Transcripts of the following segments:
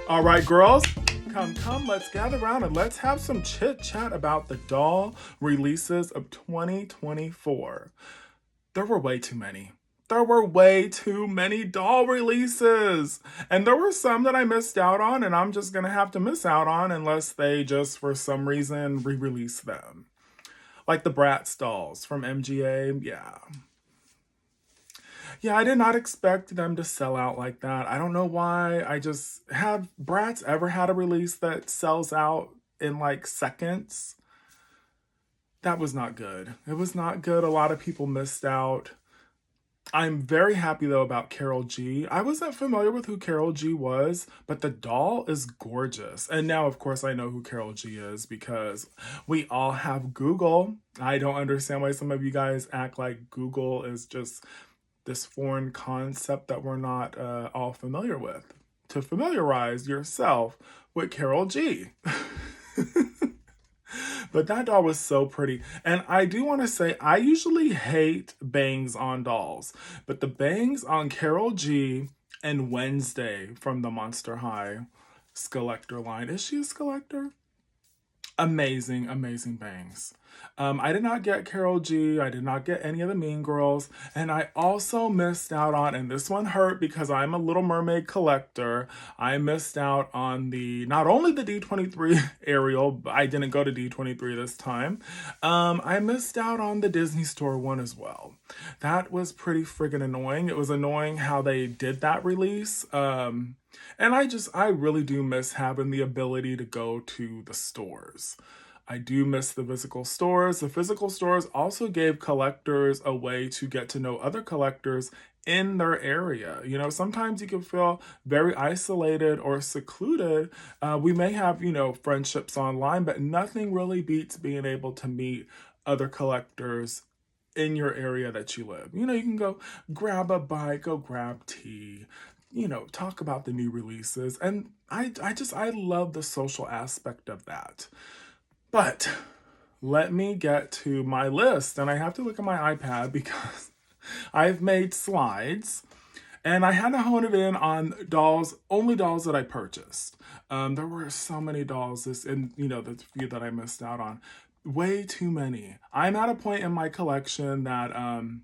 All right, girls, come, let's gather around and let's have some chit chat about the doll releases of 2024. There were way too many. There were way too many doll releases. And there were some that I missed out on, and I'm just gonna have to miss out on unless they just, for some reason, re release them. Like the Bratz dolls from MGA, yeah. Yeah, I did not expect them to sell out like that. I don't know why. Have Bratz ever had a release that sells out in like seconds? That was not good. It was not good. A lot of people missed out. I'm very happy though about Carol G. I wasn't familiar with who Carol G was, but the doll is gorgeous. And now, of course, I know who Carol G is because we all have Google. I don't understand why some of you guys act like Google is just this foreign concept that we're not all familiar with. To familiarize yourself with Carol G. But that doll was so pretty. And I do want to say, I usually hate bangs on dolls. But the bangs on Carol G and Wednesday from the Monster High Skeletor line. Is she a Skeletor? Amazing, amazing bangs. I did not get Carol G. I did not get any of the Mean Girls. And I also missed out on, and this one hurt because I'm a Little Mermaid collector. I missed out on not only the D23 Ariel, but I didn't go to D23 this time. I missed out on the Disney Store one as well. That was pretty friggin' annoying. It was annoying how they did that release. And I really do miss having the ability to go to the stores. I do miss the physical stores. The physical stores also gave collectors a way to get to know other collectors in their area. You know, sometimes you can feel very isolated or secluded. We may have, friendships online, but nothing really beats being able to meet other collectors in your area that you live. You can go grab a bite, go grab tea, talk about the new releases. And I love the social aspect of that. But let me get to my list. And I have to look at my iPad because I've made slides. And I had to hone it in on only dolls that I purchased. There were so many dolls, the few that I missed out on. Way too many. I'm at a point in my collection that I'm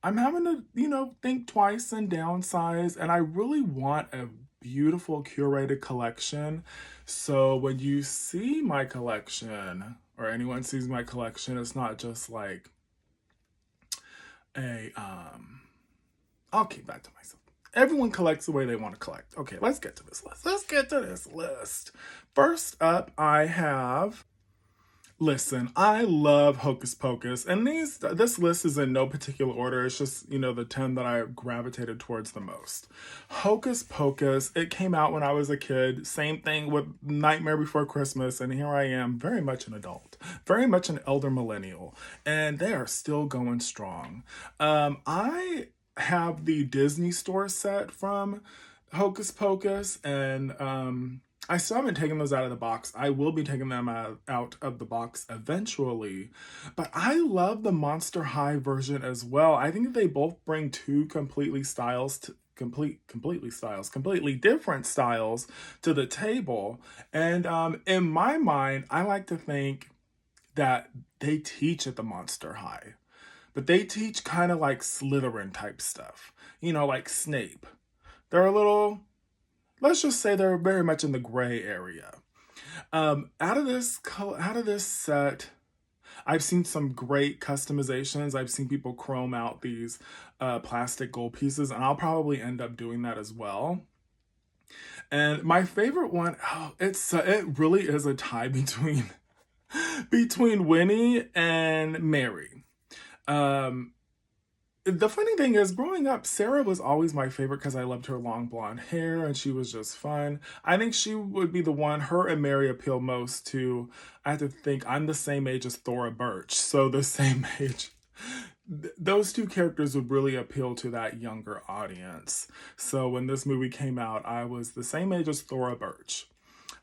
having to, think twice and downsize. And I really want a beautiful curated collection. So when you see my collection or anyone sees my collection, it's not just like I'll keep that to myself. Everyone collects the way they want to collect. Okay, let's get to this list. First up, I have... Listen, I love Hocus Pocus, and this list is in no particular order. It's just, the 10 that I gravitated towards the most. Hocus Pocus, it came out when I was a kid. Same thing with Nightmare Before Christmas, and here I am, very much an adult, very much an elder millennial, and they are still going strong. I have the Disney Store set from Hocus Pocus, and I still haven't taken those out of the box. I will be taking them out of the box eventually. But I love the Monster High version as well. I think they both bring two completely different styles to the table. And in my mind, I like to think that they teach at the Monster High. But they teach kind of like Slytherin type stuff. Like Snape. They're a little... Let's just say they're very much in the gray area. Out of this set, I've seen some great customizations. I've seen people chrome out these plastic gold pieces, and I'll probably end up doing that as well. And my favorite one, it really is a tie between Winnie and Mary. The funny thing is, growing up, Sarah was always my favorite because I loved her long blonde hair and she was just fun. I think she would be the one, her and Mary appeal most to, I have to think, I'm the same age as Thora Birch. So the same age. Those two characters would really appeal to that younger audience. So when this movie came out, I was the same age as Thora Birch.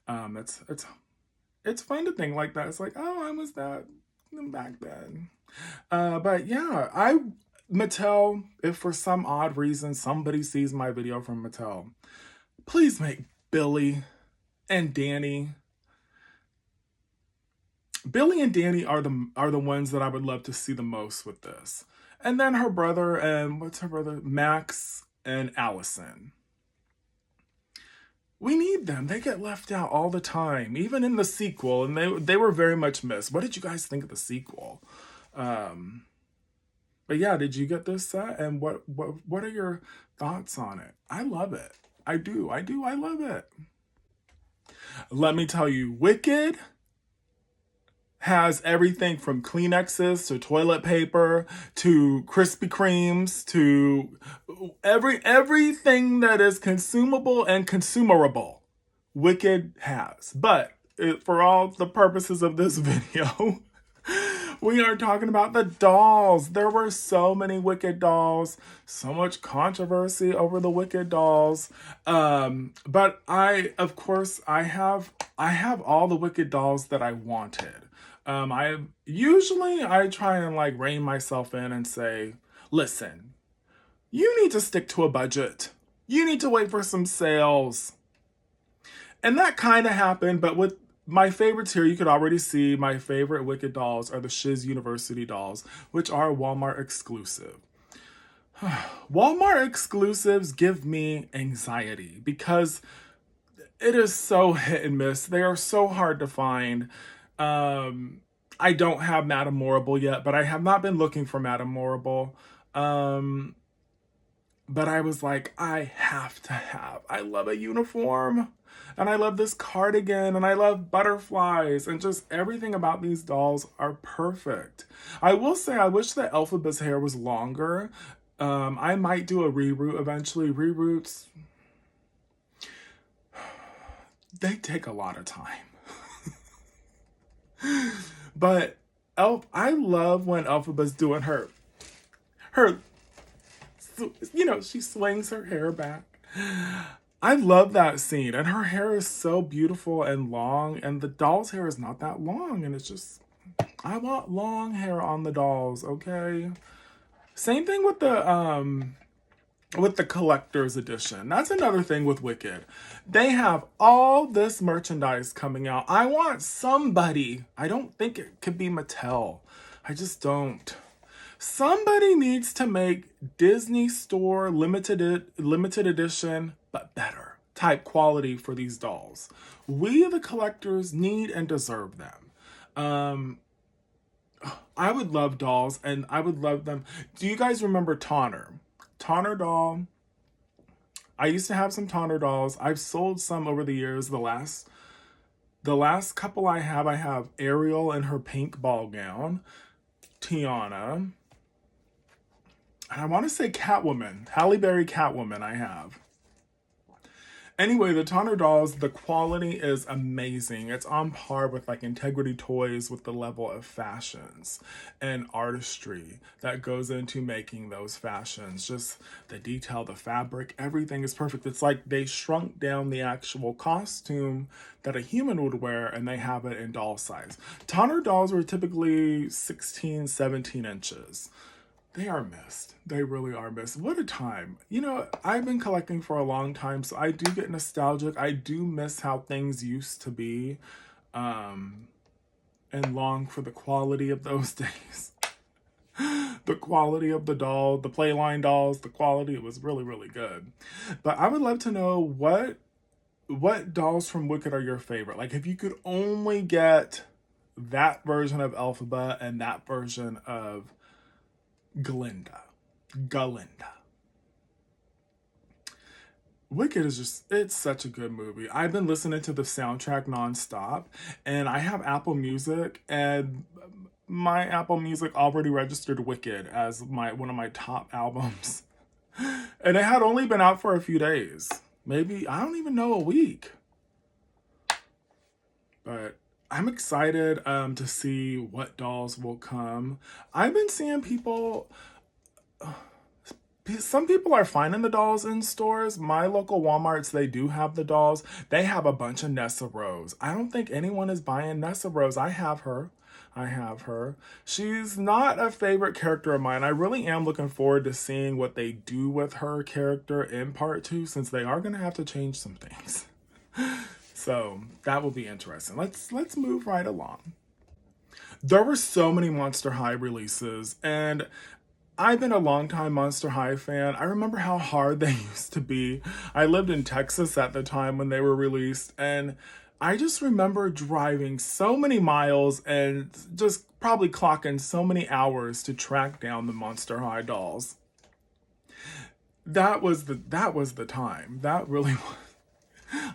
It's fun to think like that. It's like, oh, I was that back then. But yeah, Mattel, if for some odd reason somebody sees my video from Mattel, please make Billy and Danny. Billy and Danny are the ones that I would love to see the most with this. And then her brother and what's her brother? Max and Allison. We need them. They get left out all the time, even in the sequel, and they were very much missed. What did you guys think of the sequel? But yeah, did you get this set? And what are your thoughts on it? I love it. I do. I love it. Let me tell you, Wicked has everything from Kleenexes to toilet paper to Krispy Kremes to everything that is consumable and consumerable. Wicked has. But for all the purposes of this video, we are talking about the dolls. There were so many Wicked dolls, so much controversy over the Wicked dolls. But I have all the Wicked dolls that I wanted. I try and like rein myself in and say, listen, you need to stick to a budget. You need to wait for some sales. And that kind of happened, but with my favorites here, you could already see my favorite Wicked dolls are the Shiz University dolls, which are Walmart exclusive. Walmart exclusives give me anxiety because it is so hit and miss. They are so hard to find. I don't have Madame Morrible yet, but I have not been looking for Madame Morrible. But I was like, I have to have. I love a uniform, and I love this cardigan, and I love butterflies, and just everything about these dolls are perfect. I will say, I wish that Elphaba's hair was longer. I might do a reroot eventually. Reroots, they take a lot of time. But I love when Elphaba's doing her, she swings her hair back. I love that scene, and her hair is so beautiful and long, and the doll's hair is not that long, and it's just, I want long hair on the dolls, okay? Same thing with the collector's edition. That's another thing with Wicked. They have all this merchandise coming out. I want somebody, I don't think it could be Mattel. I just don't. Somebody needs to make Disney Store limited edition, but better type quality for these dolls. We, the collectors, need and deserve them. I would love dolls, and I would love them. Do you guys remember Tonner? Tonner doll. I used to have some Tonner dolls. I've sold some over the years. The last couple I have Ariel in her pink ball gown, Tiana, and I want to say Catwoman, Halle Berry Catwoman I have. Anyway, the Tonner dolls, the quality is amazing. It's on par with like Integrity Toys with the level of fashions and artistry that goes into making those fashions. Just the detail, the fabric, everything is perfect. It's like they shrunk down the actual costume that a human would wear and they have it in doll size. Tonner dolls were typically 16, 17 inches. They are missed. They really are missed. What a time. I've been collecting for a long time, so I do get nostalgic. I do miss how things used to be, and long for the quality of those days. The quality of the doll, the Playline dolls, the quality, it was really, really good. But I would love to know what dolls from Wicked are your favorite? Like, if you could only get that version of Elphaba and that version of Galinda. Wicked is it's such a good movie. I've been listening to the soundtrack nonstop, and I have Apple Music, and my Apple Music already registered Wicked as one of my top albums. And it had only been out for a few days. Maybe, I don't even know, a week. But I'm excited to see what dolls will come. I've been seeing some people are finding the dolls in stores. My local Walmarts, they do have the dolls. They have a bunch of Nessa Rose. I don't think anyone is buying Nessa Rose. I have her. She's not a favorite character of mine. I really am looking forward to seeing what they do with her character in part 2, since they are going to have to change some things. So that will be interesting. Let's move right along. There were so many Monster High releases, and I've been a longtime Monster High fan. I remember how hard they used to be. I lived in Texas at the time when they were released, and I just remember driving so many miles and just probably clocking so many hours to track down the Monster High dolls. That was the time. That really was.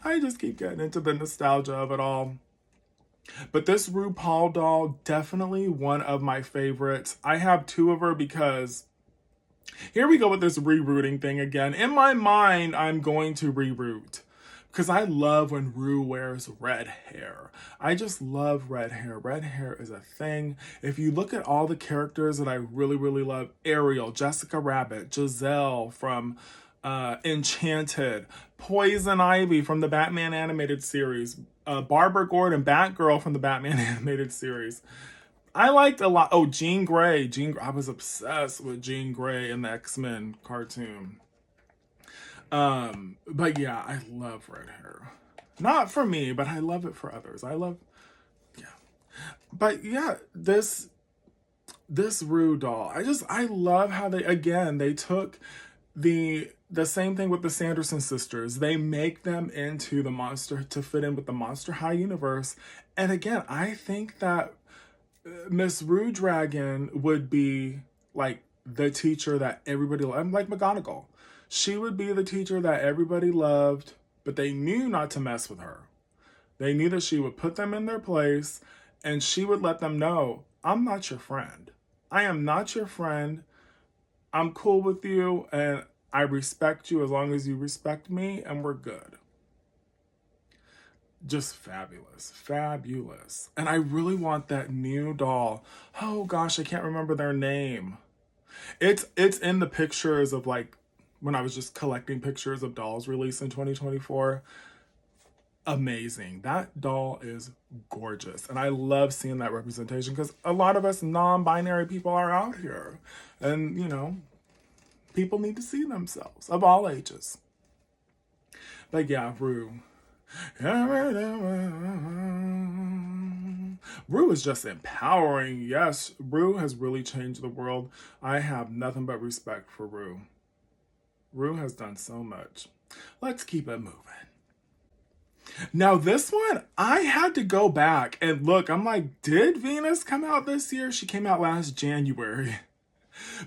I just keep getting into the nostalgia of it all. But this RuPaul doll, definitely one of my favorites. I have two of her because here we go with this rerouting thing again. In my mind, I'm going to reroute because I love when Rue wears red hair. I just love red hair. Red hair is a thing. If you look at all the characters that I really, really love, Ariel, Jessica Rabbit, Giselle from Enchanted, Poison Ivy from the Batman animated series, Barbara Gordon, Batgirl from the Batman animated series. I liked a lot. Oh, Jean Grey. I was obsessed with Jean Grey in the X-Men cartoon. But yeah, I love red hair. Not for me, but I love it for others. Yeah. But yeah, this Rue doll. I love how they took the same thing with the Sanderson sisters. They make them into the monster to fit in with the Monster High universe. And again, I think that Miss Rue Dragon would be like the teacher that everybody loved. I'm like McGonagall. She would be the teacher that everybody loved, but they knew not to mess with her. They knew that she would put them in their place and she would let them know, I'm not your friend. I am not your friend. I'm cool with you and I respect you as long as you respect me and we're good. Just fabulous. Fabulous. And I really want that new doll. Oh gosh, I can't remember their name. It's in the pictures of like when I was just collecting pictures of dolls released in 2024. Amazing. That doll is gorgeous. And I love seeing that representation because a lot of us non-binary people are out here. And, people need to see themselves of all ages. But yeah, Rue. Rue is just empowering. Yes, Rue has really changed the world. I have nothing but respect for Rue. Rue has done so much. Let's keep it moving. Now this one, I had to go back and look. I'm like, did Venus come out this year? She came out last January.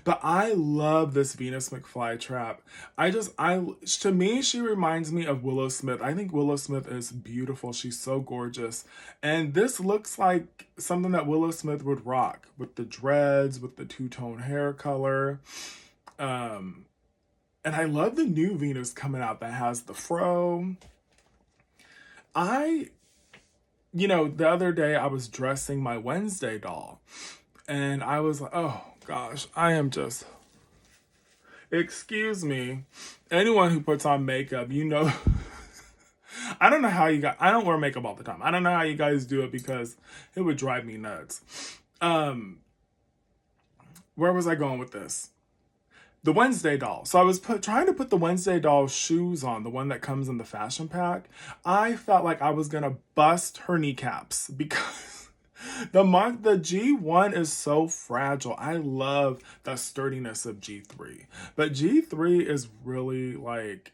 But I love this Venus McFlytrap. To me, she reminds me of Willow Smith. I think Willow Smith is beautiful. She's so gorgeous. And this looks like something that Willow Smith would rock with the dreads, with the two-tone hair color. And I love the new Venus coming out that has the fro. The other day I was dressing my Wednesday doll. And I was like, oh, gosh, I am just, excuse me, anyone who puts on makeup, I don't know how I don't wear makeup all the time. I don't know how you guys do it because it would drive me nuts. Where was I going with this? The Wednesday doll. So I was trying to put the Wednesday doll shoes on, the one that comes in the fashion pack. I felt like I was going to bust her kneecaps because the G1 is so fragile. I love the sturdiness of G3. But G3 is really like,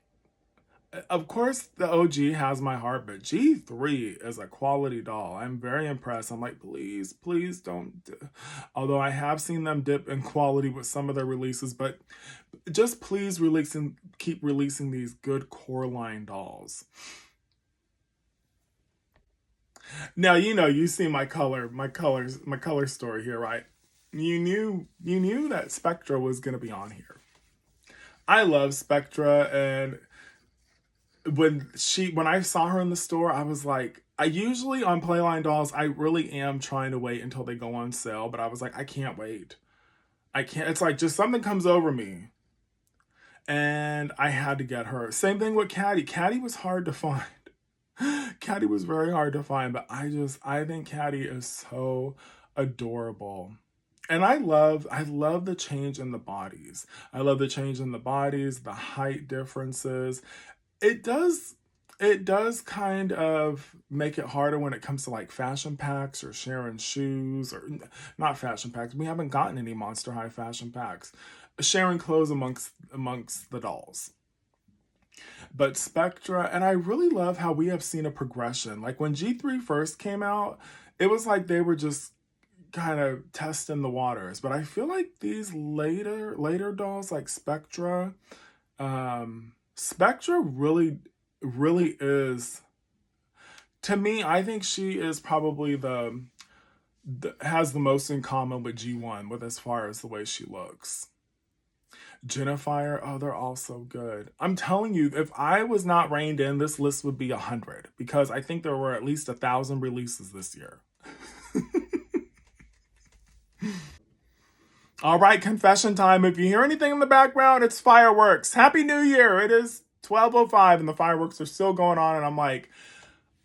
of course the OG has my heart, but G3 is a quality doll. I'm very impressed. I'm like, please don't. Although I have seen them dip in quality with some of their releases, but just please keep releasing these good core line dolls. Now, you see my color story here, right? You knew that Spectra was going to be on here. I love Spectra, and when I saw her in the store, I was like, I usually on Playline dolls, I really am trying to wait until they go on sale, but I was like, I can't wait. I can't. It's like just something comes over me. And I had to get her. Same thing with Caddy. Caddy was hard to find. Caddy was very hard to find, but I think Caddy is so adorable. And I love the change in the bodies. I love the change in the bodies, the height differences. It does, It does kind of make it harder when it comes to like fashion packs or sharing shoes or not fashion packs. We haven't gotten any Monster High fashion packs. Sharing clothes amongst the dolls. But Spectra, and I really love how we have seen a progression. Like when G3 first came out, it was like they were just kind of testing the waters. But I feel like these later dolls like Spectra really is, to me, I think she is probably the has the most in common with G1 with as far as the way she looks. Jennifer, oh, they're all so good. I'm telling you, if I was not reined in, this list would be 100 because I think there were at least 1,000 releases this year. All right, confession time. If you hear anything in the background, it's fireworks. Happy New Year. It is 12:05 and the fireworks are still going on and I'm like,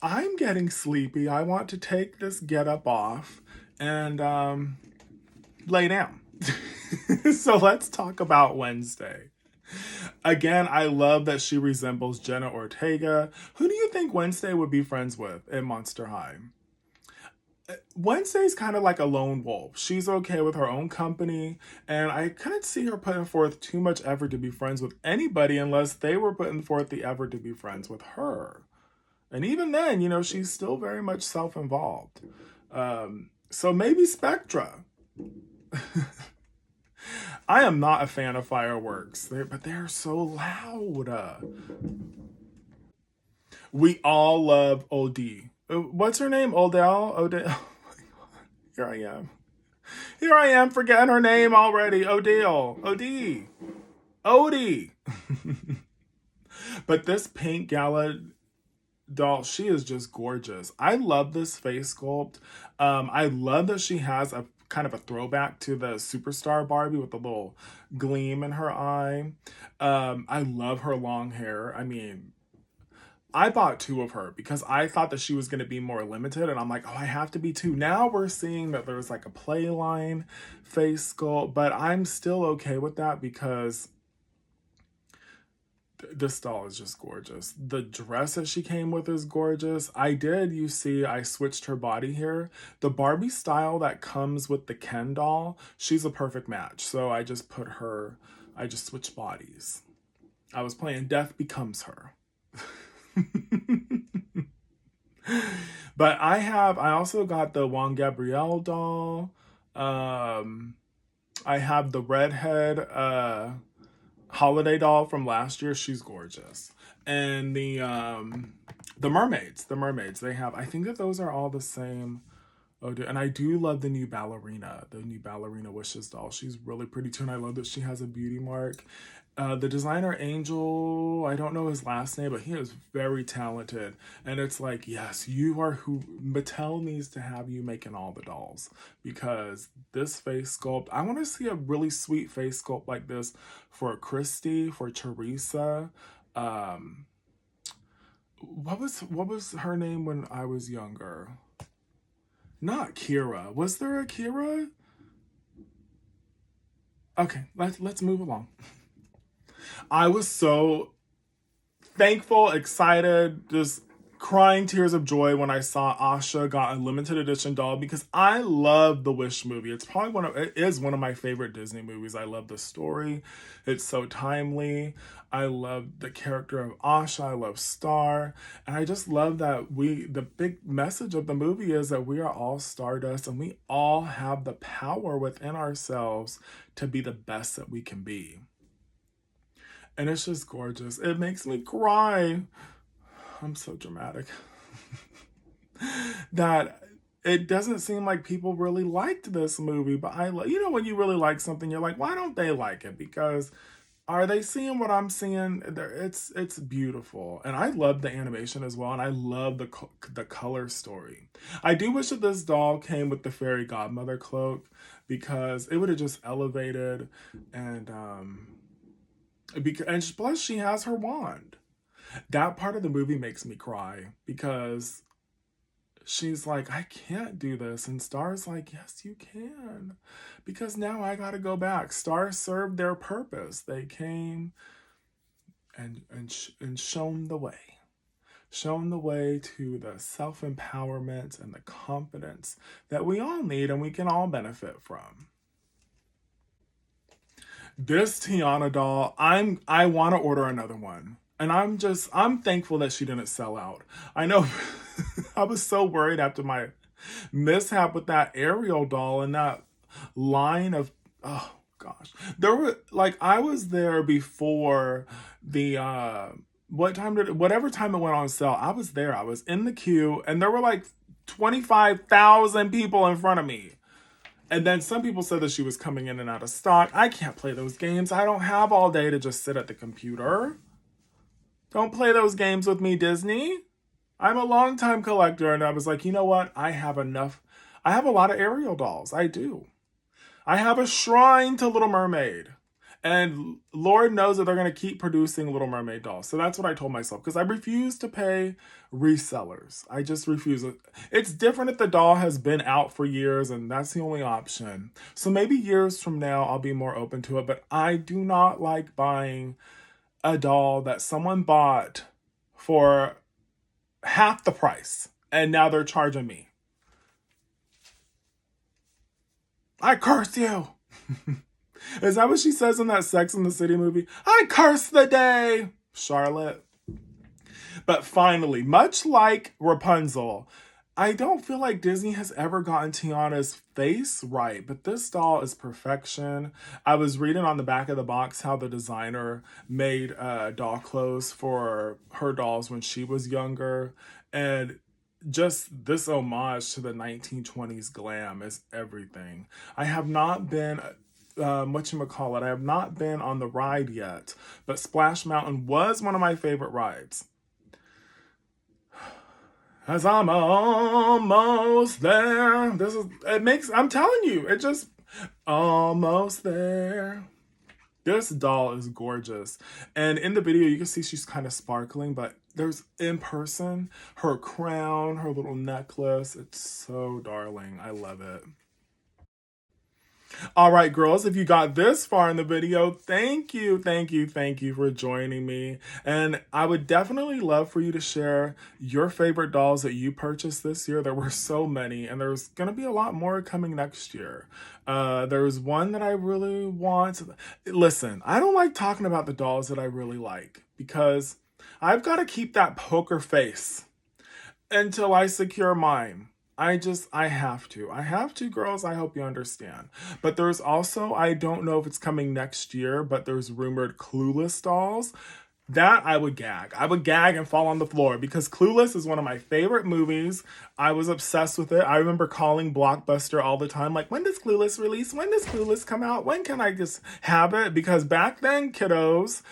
I'm getting sleepy. I want to take this get up off and lay down. So let's talk about Wednesday. Again, I love that she resembles Jenna Ortega. Who do you think Wednesday would be friends with in Monster High? Wednesday's kind of like a lone wolf. She's okay with her own company, and I couldn't see her putting forth too much effort to be friends with anybody unless they were putting forth the effort to be friends with her. And even then, she's still very much self involved. So maybe Spectra. I am not a fan of fireworks, but they're so loud. We all love OD. What's her name? Odell? Odell? Here I am. Here I am forgetting her name already. Odell. OD. Odie. But this pink gala doll, she is just gorgeous. I love this face sculpt. I love that she has a kind of a throwback to the superstar Barbie with a little gleam in her eye. I love her long hair. I mean, I bought two of her because I thought that she was going to be more limited. And I'm like, oh, I have to be two. Now we're seeing that there's like a play line face sculpt, but I'm still okay with that because this doll is just gorgeous. The dress that she came with is gorgeous. You see, I switched her body here. The Barbie style that comes with the Ken doll, she's a perfect match. So I just switched bodies. I was playing Death Becomes Her. But I also got the Juan Gabrielle doll. I have the redhead holiday doll from last year. She's gorgeous. And the mermaids they have, I think that those are all the same. Oh, and I do love the new ballerina Wishes doll. She's really pretty too, and I love that she has a beauty mark. The designer Angel, I don't know his last name, but he is very talented. And it's like, yes, you are who Mattel needs to have you making all the dolls because this face sculpt, I want to see a really sweet face sculpt like this for Christy, for Teresa. What was her name when I was younger? Not Kira. Was there a Kira? Okay, let's move along. I was so thankful, excited, just crying tears of joy when I saw Asha got a limited edition doll because I love the Wish movie. It is one of my favorite Disney movies. I love the story. It's so timely. I love the character of Asha. I love Star. And I just love that the big message of the movie is that we are all stardust and we all have the power within ourselves to be the best that we can be. And it's just gorgeous. It makes me cry. I'm so dramatic. That it doesn't seem like people really liked this movie, but when you really like something, you're like, why don't they like it? Because are they seeing what I'm seeing? It's beautiful, and I love the animation as well, and I love the color story. I do wish that this doll came with the fairy godmother cloak because it would have just elevated and plus she has her wand. That part of the movie makes me cry because she's like, I can't do this. And Star's like, yes, you can. Because now I got to go back. Star served their purpose. They came and shown the way. shown the way to the self-empowerment and the confidence that we all need and we can all benefit from. This Tiana doll, I want to order another one. And I'm thankful that she didn't sell out. I know I was so worried after my mishap with that Ariel doll and that line of, oh gosh. There were, like, I was there before the whatever time it went on sale, I was there. I was in the queue and there were like 25,000 people in front of me. And then some people said that she was coming in and out of stock. I can't play those games. I don't have all day to just sit at the computer. Don't play those games with me, Disney. I'm a longtime collector, and I was like, you know what? I have enough. I have a lot of Ariel dolls. I do. I have a shrine to Little Mermaid. And Lord knows that they're going to keep producing Little Mermaid dolls. So that's what I told myself, because I refuse to pay resellers. I just refuse it. It's different if the doll has been out for years and that's the only option. So maybe years from now, I'll be more open to it. But I do not like buying a doll that someone bought for half the price and now they're charging me. I curse you. Is that what she says in that Sex and the City movie? I curse the day, Charlotte. But finally, much like Rapunzel, I don't feel like Disney has ever gotten Tiana's face right, but this doll is perfection. I was reading on the back of the box how the designer made doll clothes for her dolls when she was younger, and just this homage to the 1920s glam is everything. I have not been I have not been on the ride yet, but Splash Mountain was one of my favorite rides. As I'm almost there. I'm telling you, it just, almost there. This doll is gorgeous. And in the video, you can see she's kind of sparkling, but there's in person, her crown, her little necklace. It's so darling. I love it. All right, girls, if you got this far in the video, thank you for joining me. And I would definitely love for you to share your favorite dolls that you purchased this year. There were so many, and there's going to be a lot more coming next year. There's one that I really want. Listen, I don't like talking about the dolls that I really like because I've got to keep that poker face until I secure mine. I have to, girls. I hope you understand. But there's also, I don't know if it's coming next year, but there's rumored Clueless dolls. That I would gag. I would gag and fall on the floor because Clueless is one of my favorite movies. I was obsessed with it. I remember calling Blockbuster all the time, like, when does Clueless release? When does Clueless come out? When can I just have it? Because back then, kiddos,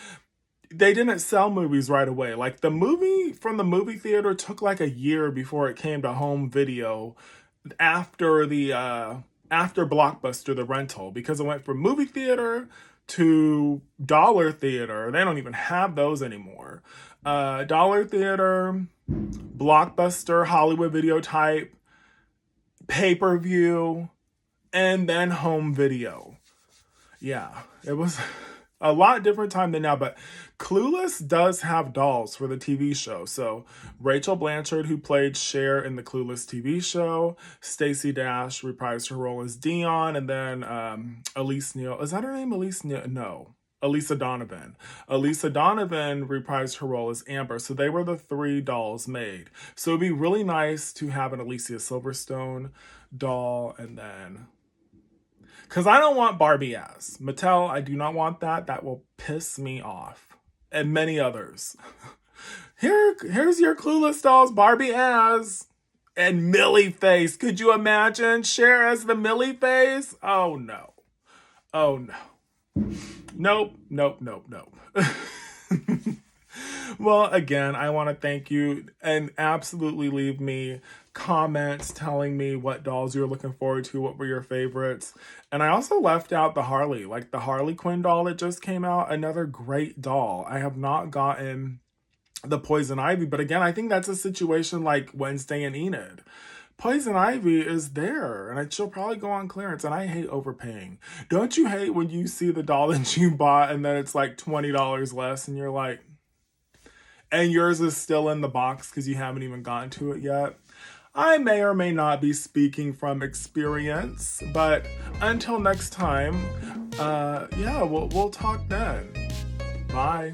they didn't sell movies right away. Like, the movie from the movie theater took like a year before it came to home video after Blockbuster, the rental, because it went from movie theater to dollar theater. They don't even have those anymore. Dollar theater, Blockbuster, Hollywood video type, pay-per-view, and then home video. Yeah, it was a lot different time than now, but Clueless does have dolls for the TV show. So Rachel Blanchard, who played Cher in the Clueless TV show, Stacey Dash reprised her role as Dion, and then Elise Neal. Is that her name? Elise Neal? No. Elisa Donovan. Elisa Donovan reprised her role as Amber. So they were the three dolls made. So it'd be really nice to have an Alicia Silverstone doll, and then, because I don't want Barbie as. Mattel, I do not want that. That will piss me off. And many others. Here's your Clueless dolls, Barbie as. And Millie face. Could you imagine Cher as the Millie face? Oh no. Oh no. Nope. Well, again, I want to thank you and absolutely leave me comments telling me what dolls you're looking forward to, what were your favorites. And I also left out the Harley, like the Harley Quinn doll that just came out, another great doll. I have not gotten the Poison Ivy, but again, I think that's a situation like Wednesday and Enid. Poison Ivy is there, and she'll probably go on clearance, and I hate overpaying. Don't you hate when you see the doll that you bought and then it's like $20 less, and you're like, and yours is still in the box because you haven't even gotten to it yet, I may or may not be speaking from experience, but until next time, yeah, we'll talk then. Bye.